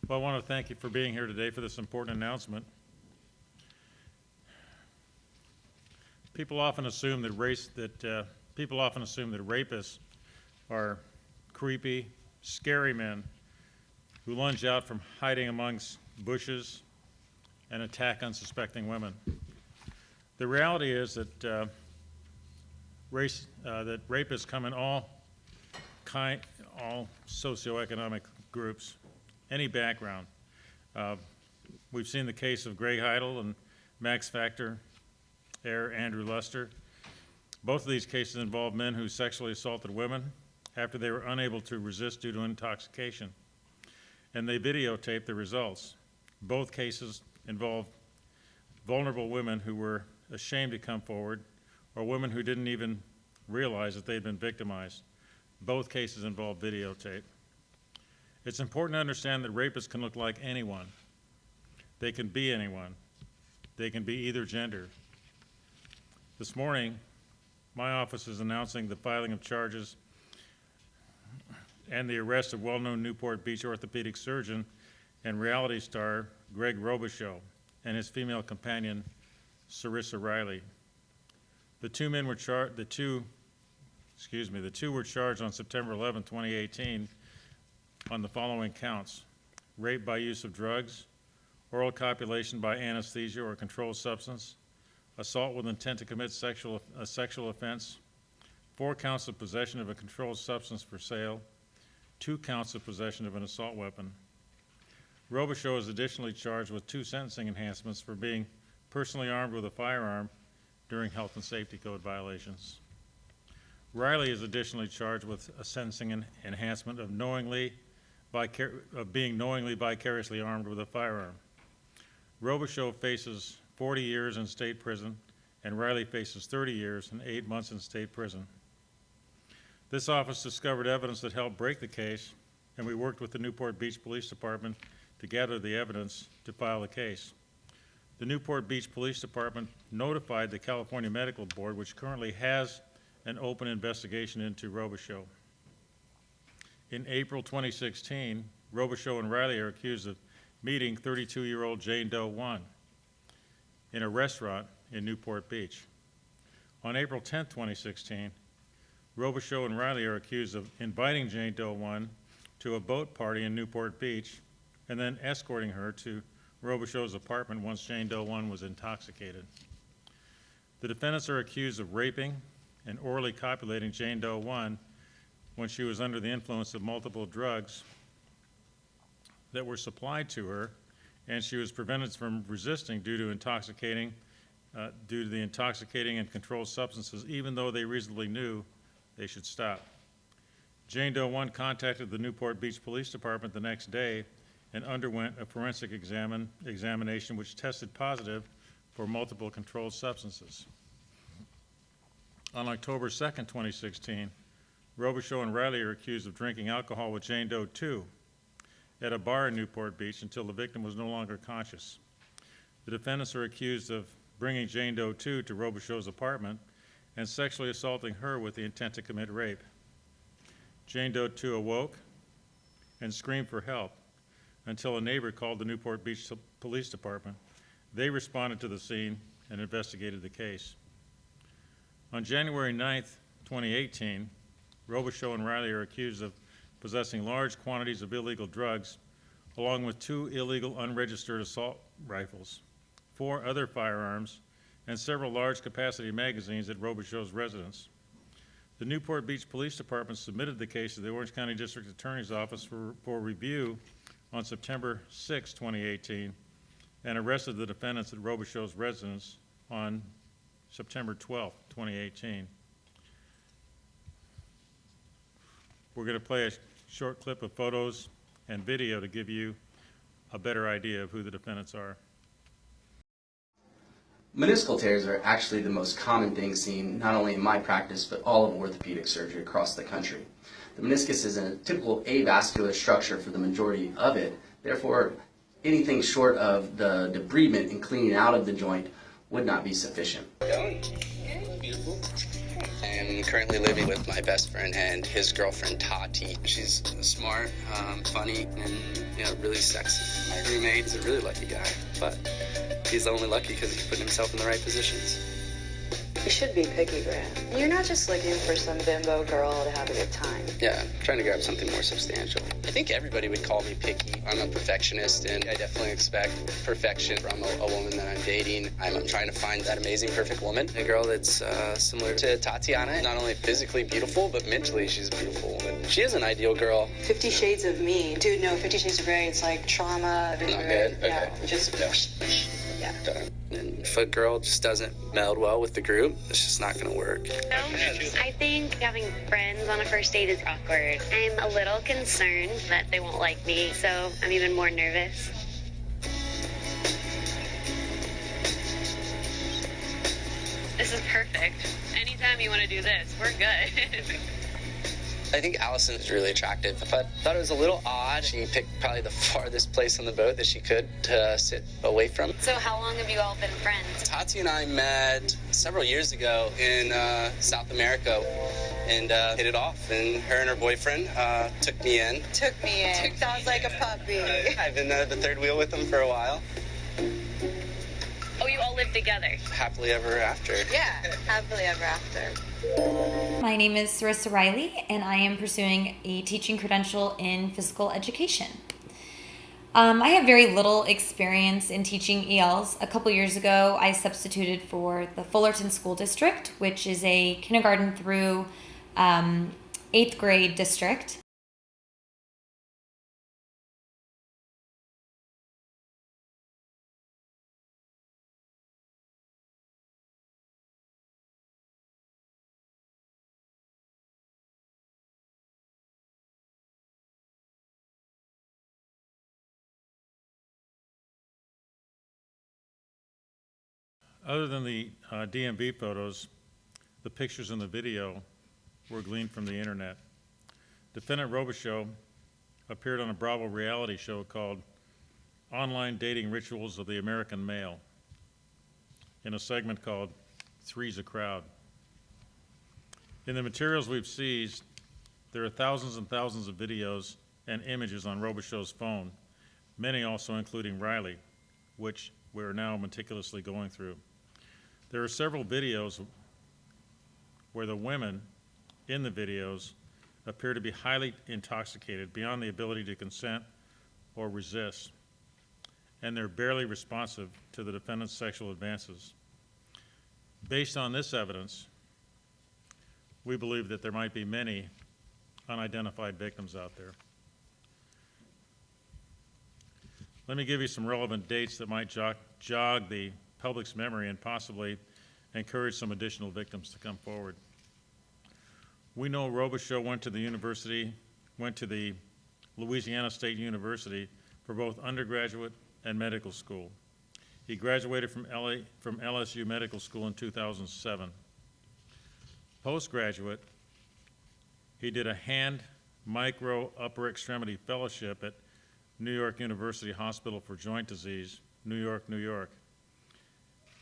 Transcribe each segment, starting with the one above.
Well, I want to thank you for being here today for this important announcement. People often assume that rapists are creepy, scary men who lunge out from hiding amongst bushes and attack unsuspecting women. The reality is that rapists come in all socioeconomic groups, any background. We've seen the case of Greg Heidel and Max Factor heir Andrew Luster. Both of these cases involve men who sexually assaulted women after they were unable to resist due to intoxication, and they videotaped the results. Both cases involve vulnerable women who were ashamed to come forward, or women who didn't even realize that they'd been victimized. Both cases involve videotape. It's important to understand that rapists can look like anyone. They can be anyone. They can be either gender. This morning, my office is announcing the filing of charges and the arrest of well-known Newport Beach orthopedic surgeon and reality star Greg Robicheaux and his female companion, Cerissa Riley. The two were charged on September 11, 2018 on the following counts: rape by use of drugs, oral copulation by anesthesia or controlled substance, assault with intent to commit a sexual offense, 4 counts of possession of a controlled substance for sale, 2 counts of possession of an assault weapon. Robicheaux is additionally charged with 2 sentencing enhancements for being personally armed with a firearm during health and safety code violations. Riley is additionally charged with a sentencing enhancement of being knowingly vicariously armed with a firearm. Robicheaux faces 40 years in state prison, and Riley faces 30 years and 8 months in state prison. This office discovered evidence that helped break the case, and we worked with the Newport Beach Police Department to gather the evidence to file the case. The Newport Beach Police Department notified the California Medical Board, which currently has an open investigation into Robicheaux. In April 2016, Robicheaux and Riley are accused of meeting 32-year-old Jane Doe 1 in a restaurant in Newport Beach. On April 10, 2016, Robicheaux and Riley are accused of inviting Jane Doe 1 to a boat party in Newport Beach and then escorting her to Robicheaux's apartment once Jane Doe 1 was intoxicated. The defendants are accused of raping and orally copulating Jane Doe 1 when she was under the influence of multiple drugs that were supplied to her, and she was prevented from resisting due to the intoxicating and controlled substances, even though they reasonably knew they should stop. Jane Doe 1 contacted the Newport Beach Police Department the next day and underwent a forensic examination which tested positive for multiple controlled substances. On October 2, 2016, Robicheaux and Riley are accused of drinking alcohol with Jane Doe 2 at a bar in Newport Beach until the victim was no longer conscious. The defendants are accused of bringing Jane Doe 2 to Robicheaux's apartment and sexually assaulting her with the intent to commit rape. Jane Doe 2 awoke and screamed for help until a neighbor called the Newport Beach Police Department. They responded to the scene and investigated the case. On January 9, 2018, Robicheaux and Riley are accused of possessing large quantities of illegal drugs, along with 2 illegal unregistered assault rifles, 4 other firearms, and several large capacity magazines at Robicheaux's residence. The Newport Beach Police Department submitted the case to the Orange County District Attorney's Office for review on September 6, 2018, and arrested the defendants at Robicheaux's residence on September 12, 2018. We're going to play a short clip of photos and video to give you a better idea of who the defendants are. Meniscal tears are actually the most common thing seen not only in my practice but all of orthopedic surgery across the country. The meniscus is a typical avascular structure for the majority of it, therefore anything short of the debridement and cleaning out of the joint would not be sufficient. Beautiful. I'm currently living with my best friend and his girlfriend, Tati. She's smart, funny, and really sexy. My roommate is a really lucky guy, but he's only lucky because he's putting himself in the right positions. You should be picky, Grant. You're not just looking for some bimbo girl to have a good time. Yeah, I'm trying to grab something more substantial. I think everybody would call me picky. I'm a perfectionist, and I definitely expect perfection from a woman that I'm dating. I'm trying to find that amazing, perfect woman. A girl that's similar to Tatiana. Not only physically beautiful, but mentally she's a beautiful woman. She is an ideal girl. 50 Shades of Me. Dude, no, 50 Shades of Grey, it's like trauma. Not good? Okay. Yeah, just... Yeah. And if a girl just doesn't meld well with the group, it's just not going to work. I think having friends on a first date is awkward. I'm a little concerned that they won't like me, so I'm even more nervous. This is perfect. Anytime you want to do this, we're good. I think Allison is really attractive, but I thought it was a little odd. She picked probably the farthest place on the boat that she could to sit away from. So how long have you all been friends? Tati and I met several years ago in South America and hit it off. And her and her boyfriend took me in. Sounds like a puppy. I've been the third wheel with them for a while. Oh, you all live together? Happily ever after. Yeah, happily ever after. My name is Cerissa Riley, and I am pursuing a teaching credential in physical education. I have very little experience in teaching ELs. A couple years ago, I substituted for the Fullerton School District, which is a kindergarten through 8th grade district. Other than the DMV photos, the pictures and the video were gleaned from the internet. Defendant Robicheaux appeared on a Bravo reality show called Online Dating Rituals of the American Male in a segment called Three's a Crowd. In the materials we've seized, there are thousands and thousands of videos and images on Robichaux's phone, many also including Riley, which we're now meticulously going through. There are several videos where the women in the videos appear to be highly intoxicated beyond the ability to consent or resist, and they're barely responsive to the defendant's sexual advances. Based on this evidence, we believe that there might be many unidentified victims out there. Let me give you some relevant dates that might jog the public's memory and possibly encourage some additional victims to come forward. We know Robicheaux went to the Louisiana State University for both undergraduate and medical school. He graduated from LSU Medical School in 2007. Postgraduate, he did a hand micro upper extremity fellowship at New York University Hospital for Joint Disease, New York, New York,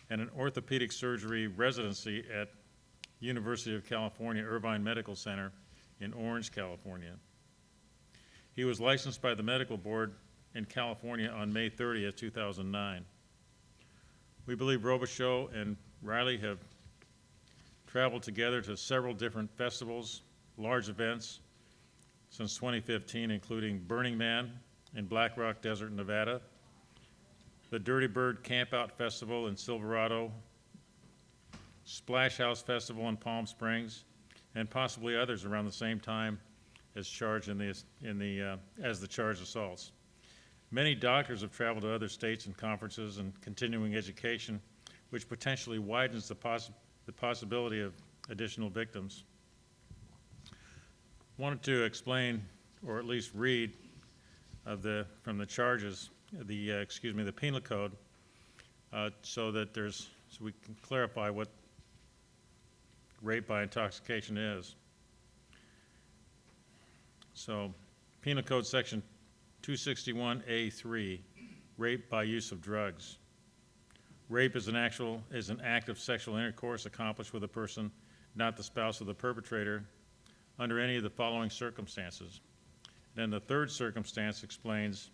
and an orthopedic surgery residency at University of California Irvine Medical Center in Orange, California. He was licensed by the medical board in California on May 30th, 2009. We believe Robicheaux and Riley have traveled together to several different festivals, large events since 2015, including Burning Man in Black Rock Desert, Nevada, the Dirty Bird Campout Festival in Silverado, Splash House Festival in Palm Springs, and possibly others around the same time as charged as the charged assaults. Many doctors have traveled to other states and conferences and continuing education, which potentially widens the possibility of additional victims. Wanted to explain, or at least read, from the charges, the penal code, so we can clarify what rape by intoxication is. So, Penal Code Section 261A3, rape by use of drugs. Rape is an act of sexual intercourse accomplished with a person not the spouse of the perpetrator, under any of the following circumstances. Then the third circumstance explains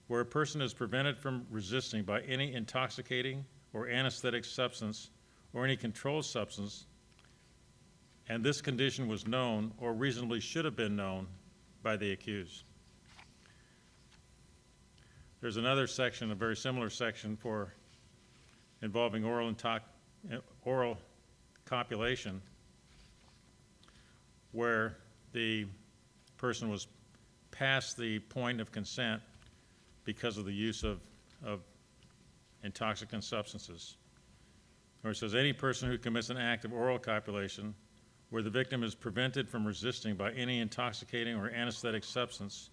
where a person is prevented from resisting by any intoxicating or anesthetic substance or any controlled substance, and this condition was known or reasonably should have been known by the accused. There's another section, a very similar section for involving oral copulation, where the person was past the point of consent because of the use of intoxicant substances. Or it says, any person who commits an act of oral copulation where the victim is prevented from resisting by any intoxicating or anesthetic substance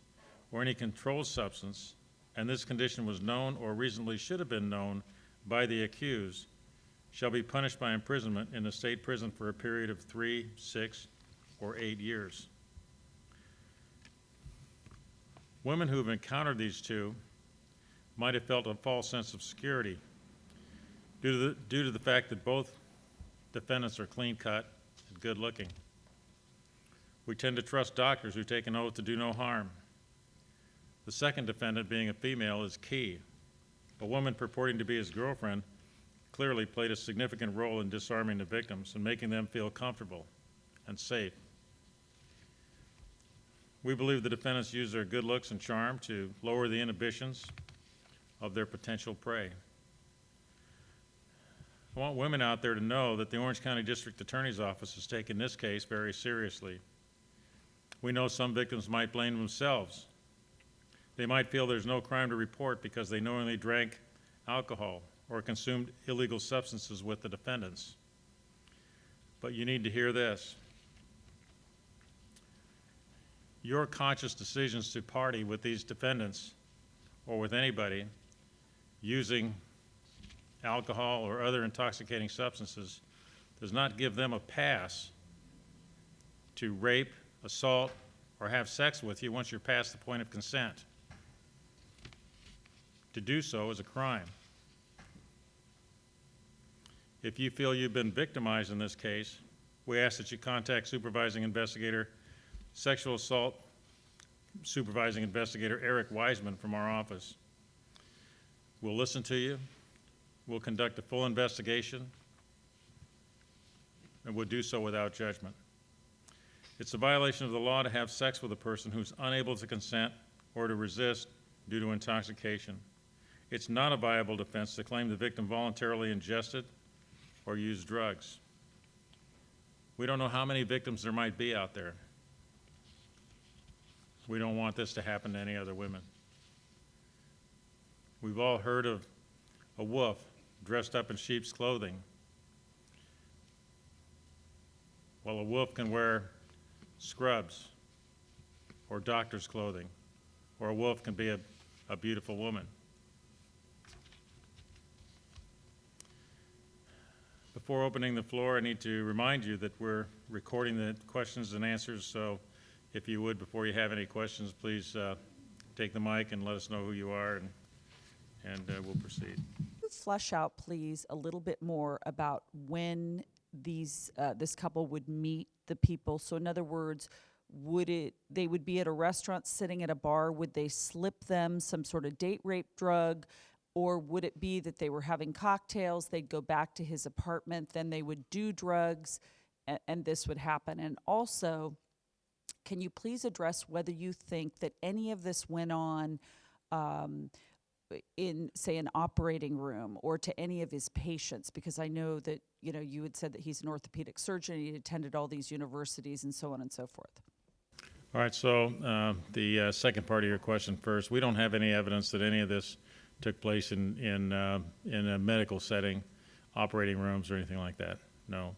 or any controlled substance, and this condition was known or reasonably should have been known by the accused, shall be punished by imprisonment in the state prison for a period of 3, 6, or 8 years. Women who have encountered these two might have felt a false sense of security due to the fact that both defendants are clean-cut and good-looking. We tend to trust doctors who take an oath to do no harm. The second defendant, being a female, is key. A woman purporting to be his girlfriend clearly played a significant role in disarming the victims and making them feel comfortable and safe. We believe the defendants used their good looks and charm to lower the inhibitions of their potential prey. I want women out there to know that the Orange County District Attorney's Office has taken this case very seriously. We know some victims might blame themselves. They might feel there's no crime to report because they knowingly drank alcohol or consumed illegal substances with the defendants. But you need to hear this. Your conscious decisions to party with these defendants or with anybody using alcohol or other intoxicating substances does not give them a pass to rape, assault, or have sex with you once you're past the point of consent. To do so is a crime. If you feel you've been victimized in this case, we ask that you contact Supervising Investigator, Sexual Assault Supervising Investigator Eric Wiseman from our office. We'll listen to you. We'll conduct a full investigation, and we'll do so without judgment. It's a violation of the law to have sex with a person who's unable to consent or to resist due to intoxication. It's not a viable defense to claim the victim voluntarily ingested or used drugs. We don't know how many victims there might be out there. We don't want this to happen to any other women. We've all heard of a wolf dressed up in sheep's clothing. Well, a wolf can wear scrubs or doctor's clothing, or a wolf can be a beautiful woman. Before opening the floor, I need to remind you that we're recording the questions and answers, so if you would, before you have any questions, please take the mic and let us know who you are, and we'll proceed. Flesh out, please, a little bit more about when this couple would meet the people. So in other words, they would be at a restaurant sitting at a bar, would they slip them some sort of date rape drug, or would it be that they were having cocktails, they'd go back to his apartment, then they would do drugs, and this would happen? And also, can you please address whether you think that any of this went on in, say, an operating room or to any of his patients? Because I know that, you had said that he's an orthopedic surgeon, he attended all these universities and so on and so forth. All right, so the second part of your question first. We don't have any evidence that any of this took place in a medical setting, operating rooms or anything like that, no.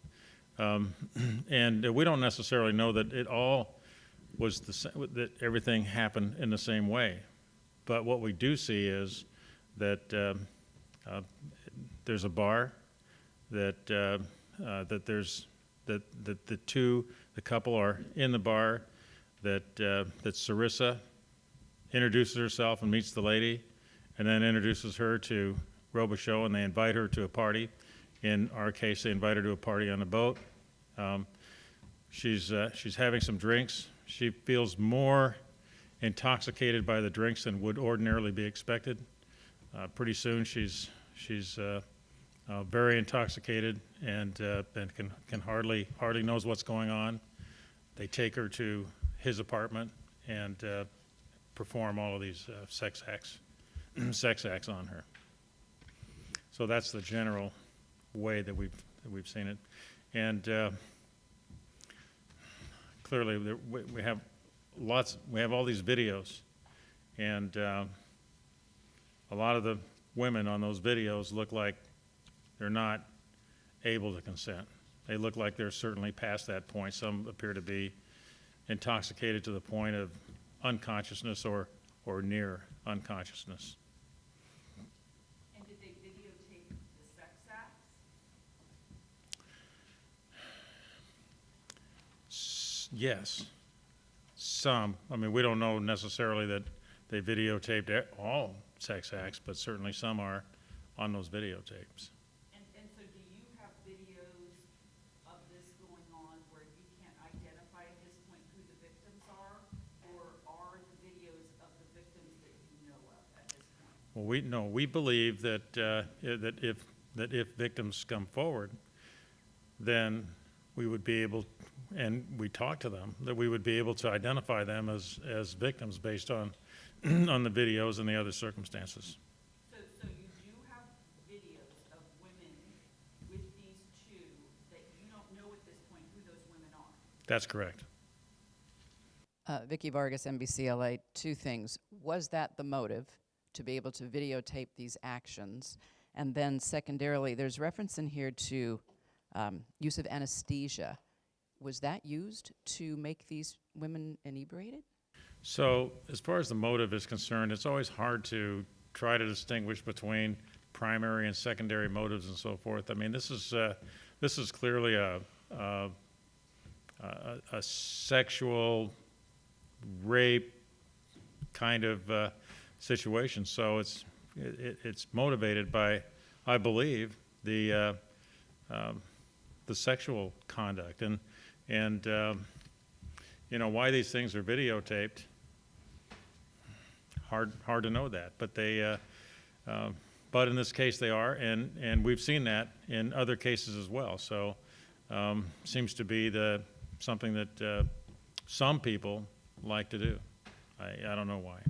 And we don't necessarily know that it all was that everything happened in the same way. But what we do see is that there's a bar, that the couple are in the bar, that Cerissa introduces herself and meets the lady, and then introduces her to Robicheaux, and they invite her to a party. In our case, they invite her to a party on a boat. She's having some drinks. She feels more intoxicated by the drinks than would ordinarily be expected. Pretty soon she's very intoxicated and can hardly knows what's going on. They take her to his apartment and perform all of these sex acts on her. So that's the general way that we've seen it, and clearly we have all these videos, and a lot of the women on those videos look like they're not able to consent. They look like they're certainly past that point. Some appear to be intoxicated to the point of unconsciousness or near unconsciousness. And did they videotape the sex acts? Yes, some. I mean, we don't know necessarily that they videotaped all sex acts, but certainly some are on those videotapes. And so do you have videos of this going on where you can't identify at this point who the victims are? Or are the videos of the victims that you know of at this point? Well, we believe that if victims come forward, then we would be able, and we talk to them, that we would be able to identify them as victims based on on the videos and the other circumstances. So you do have videos of women with these two that you don't know at this point who those women are? That's correct. Vicki Vargas, NBCLA. Two things. Was that the motive, to be able to videotape these actions? And then secondarily, there's reference in here to use of anesthesia. Was that used to make these women inebriated? So as far as the motive is concerned, it's always hard to try to distinguish between primary and secondary motives and so forth. I mean, this is clearly a sexual rape kind of situation. So it's motivated by, I believe, the sexual conduct, and you know, why these things are videotaped. Hard to know that, but but in this case they are, and we've seen that in other cases as well. So seems to be something that some people like to do. I don't know why.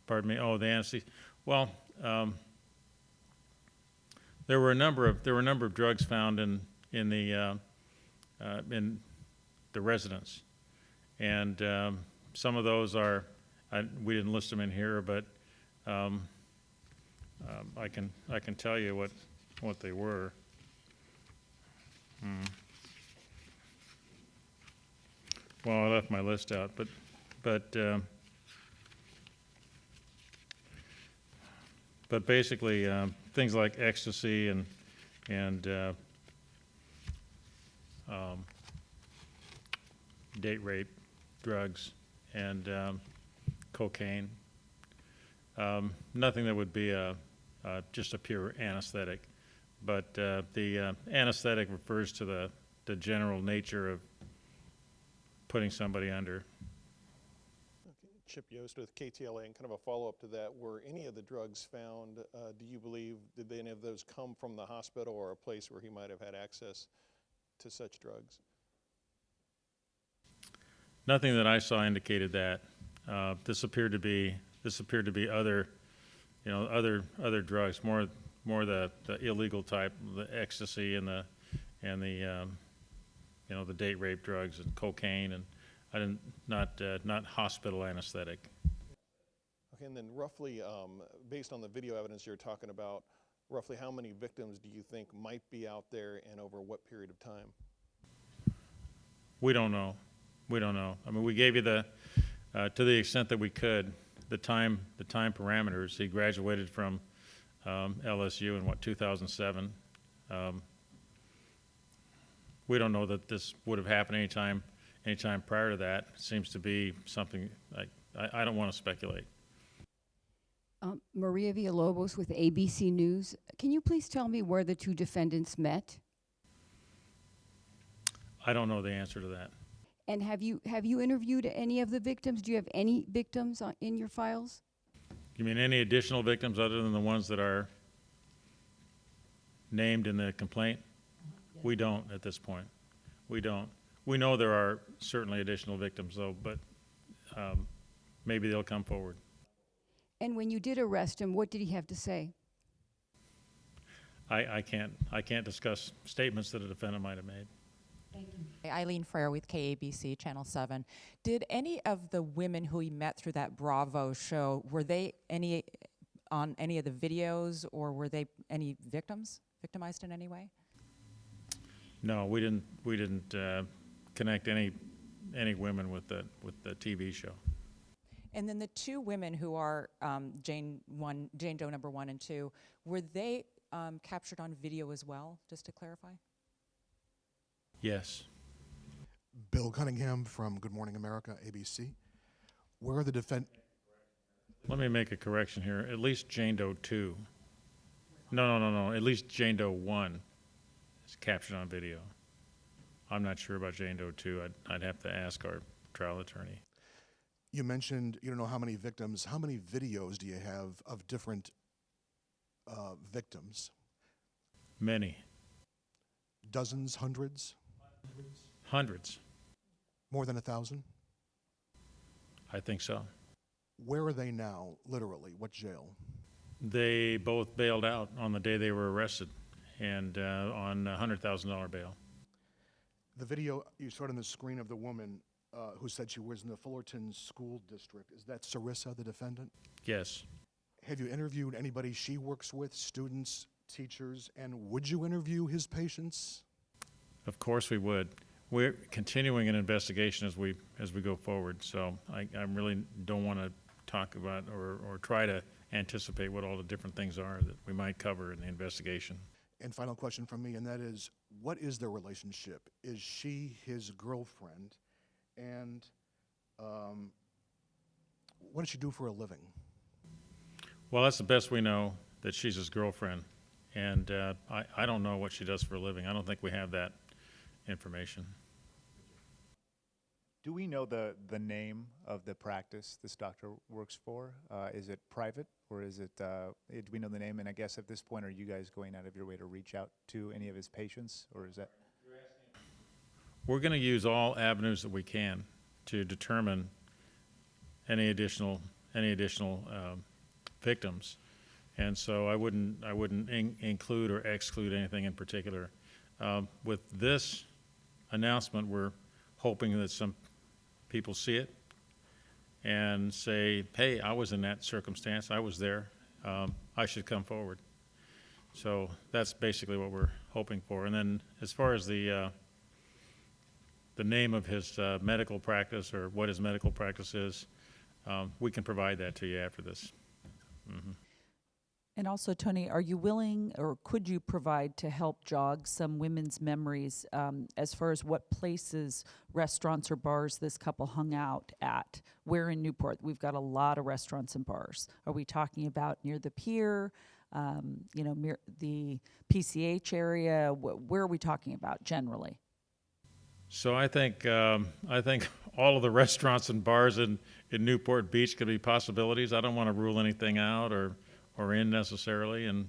Pardon me. Oh, the anesthesia. Well, there were a number of drugs found in the residence, and some of those are, we didn't list them in here, but I can tell you what they were. Well, I left my list out, but basically things like ecstasy and date rape drugs and cocaine. Nothing that would be just a pure anesthetic, but the anesthetic refers to the general nature of putting somebody under. Okay. Chip Yost with KTLA, and kind of a follow-up to that, were any of the drugs found, do you believe, did any of those come from the hospital or a place where he might have had access to such drugs? Nothing that I saw indicated that. This appeared to be other, other drugs, more the illegal type, the ecstasy and the the date rape drugs and cocaine, and not hospital anesthetic. Okay, and then roughly, based on the video evidence you're talking about, roughly how many victims do you think might be out there and over what period of time? We don't know. I mean, we gave you to the extent that we could, the time parameters. He graduated from LSU in 2007. We don't know that this would have happened anytime prior to that. It seems to be something like, I don't want to speculate. Maria Villalobos with ABC News. Can you please tell me where the two defendants met? I don't know the answer to that. And have you interviewed any of the victims? Do you have any victims in your files? You mean any additional victims other than the ones that are named in the complaint? We don't at this point. We don't. We know there are certainly additional victims, though, but maybe they'll come forward. And when you did arrest him, what did he have to say? I can't discuss statements that a defendant might have made. Eileen Frere with KABC Channel 7. Did any of the women who he met through that Bravo show, were they on any of the videos, or were they any victimized in any way? No, we didn't connect any women with the TV show. And then the two women who are Jane Doe number 1 and 2, were they captured on video as well, just to clarify? Yes. Bill Cunningham from Good Morning America, ABC. Where are the Let me make a correction here. At least Jane Doe 2. No. At least Jane Doe 1 is captured on video. I'm not sure about Jane Doe 2. I'd have to ask our trial attorney. You mentioned you don't know how many victims. How many videos do you have of different victims? Many. Dozens, hundreds? Hundreds. More than 1,000? I think so. Where are they now, literally? What jail? They both bailed out on the day they were arrested, and on a $100,000 bail. The video you saw on the screen of the woman who said she was in the Fullerton School District, is that Cerissa, the defendant? Yes. Have you interviewed anybody she works with, students, teachers, and would you interview his patients? Of course we would. We're continuing an investigation as we go forward, so I really don't want to talk about or try to anticipate what all the different things are that we might cover in the investigation. And final question from me, and that is, what is their relationship? Is she his girlfriend? And what does she do for a living? Well, that's the best we know, that she's his girlfriend. And I don't know what she does for a living. I don't think we have that information. Do we know the name of the practice this doctor works for? Is it private, or is it, do we know the name? And I guess at this point, are you guys going out of your way to reach out to any of his patients, or is that? We're going to use all avenues that we can to determine any additional victims. And so I wouldn't include or exclude anything in particular. With this announcement, we're hoping that some people see it and say, hey, I was in that circumstance, I was there, I should come forward. So that's basically what we're hoping for. And then as far as the name of his medical practice, or what his medical practice is, we can provide that to you after this. Mm-hmm. And also, Tony, are you willing, or could you provide to help jog some women's memories as far as what places, restaurants or bars this couple hung out at? Where in Newport? We've got a lot of restaurants and bars. Are we talking about near the pier, the PCH area? Where are we talking about generally? So I think all of the restaurants and bars in Newport Beach could be possibilities. I don't want to rule anything out or in necessarily, and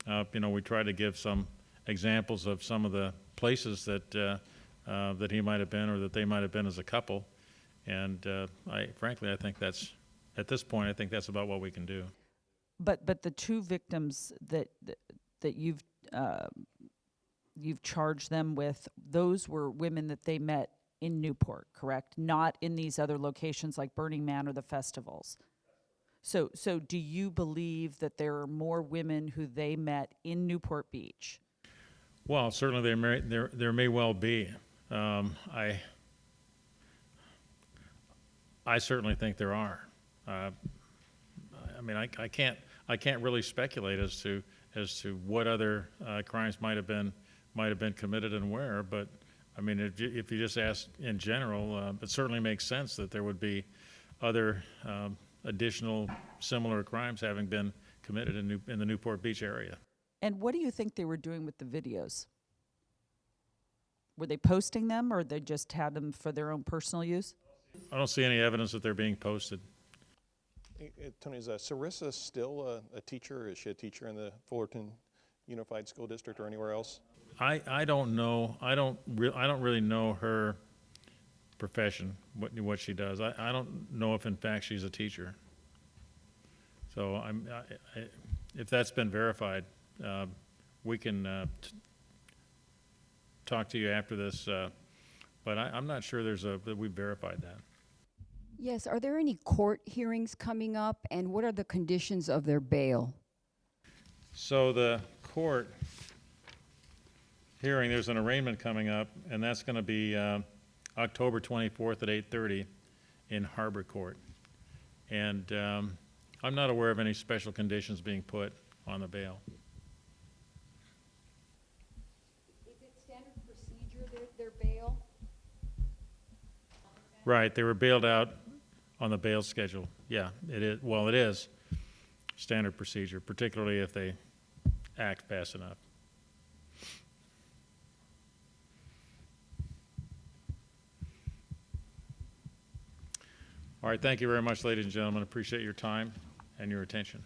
we try to give some examples of some of the places that he might have been, or that they might have been as a couple, and frankly I think that's, at this point, I think that's about what we can do. But the two victims that you've charged them with, those were women that they met in Newport, correct? Not in these other locations like Burning Man or the festivals. So do you believe that there are more women who they met in Newport Beach? Well, certainly there may well be. I certainly think there are. I mean, I can't really speculate as to what other crimes might have been committed and where. But I mean, if you just ask in general, it certainly makes sense that there would be other additional similar crimes having been committed in the Newport Beach area. And what do you think they were doing with the videos? Were they posting them, or they just had them for their own personal use? I don't see any evidence that they're being posted. Tony, is Cerissa still a teacher? Is she a teacher in the Fullerton Unified School District or anywhere else? I don't know. I don't really know her profession, what she does. I don't know if in fact she's a teacher. So if that's been verified, we can talk to you after this. But I'm not sure that we've verified that. Yes, are there any court hearings coming up, and what are the conditions of their bail? So the court hearing, there's an arraignment coming up, and that's going to be October 24th at 8:30 in Harbor Court. And I'm not aware of any special conditions being put on the bail. Is it standard procedure, their bail? Right, they were bailed out on the bail schedule. Yeah, it is. Well, it is standard procedure, particularly if they act fast enough. All right, thank you very much, ladies and gentlemen. Appreciate your time and your attention.